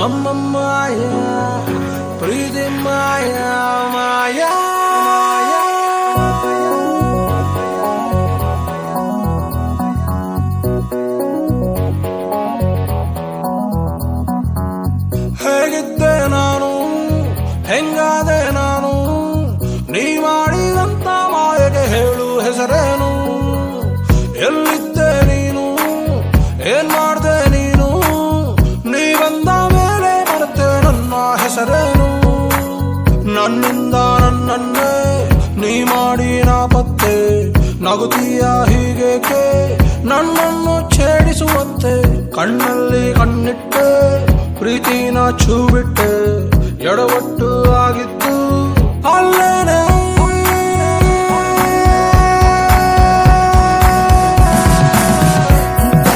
ನಮ್ಮ ಮಾಯ ಪ್ರೀತಿ ಮಾಯ ಮಾಯ ಹೇಗಿದ್ದೆ ನಾನು ಹೆಂಗಾದೆ ನಾನು ನೀ ಮಾಡಿದಂತ ಮಾಯಗೆ ಹೇಳು ಹೆಸರೇನು ಎಲ್ಲಿದ್ದೆ ನೀನು ಏನ್ ಮಾಡ್ದೆ ನೀನು ನೀ ಬಂದ ಮೇಲೆ ಮರೆತೆ ನನ್ನ ಹೆಸರೇನು ನನ್ನಿಂದ ನನ್ನನ್ನೇ ನೀ ಮಾಡಿ ನಾಪತ್ತೆ ನಗುತ್ತೀಯ ಹೀಗೇಕೆ ನನ್ನನ್ನು ಛೇಡಿಸುವಂತೆ ಕಣ್ಣಲ್ಲಿ ಕಣ್ಣಿಟ್ಟೆ ಪ್ರೀತಿನ ಛೂ ಬಿಟ್ಟೆ ಎಡವಟ್ಟು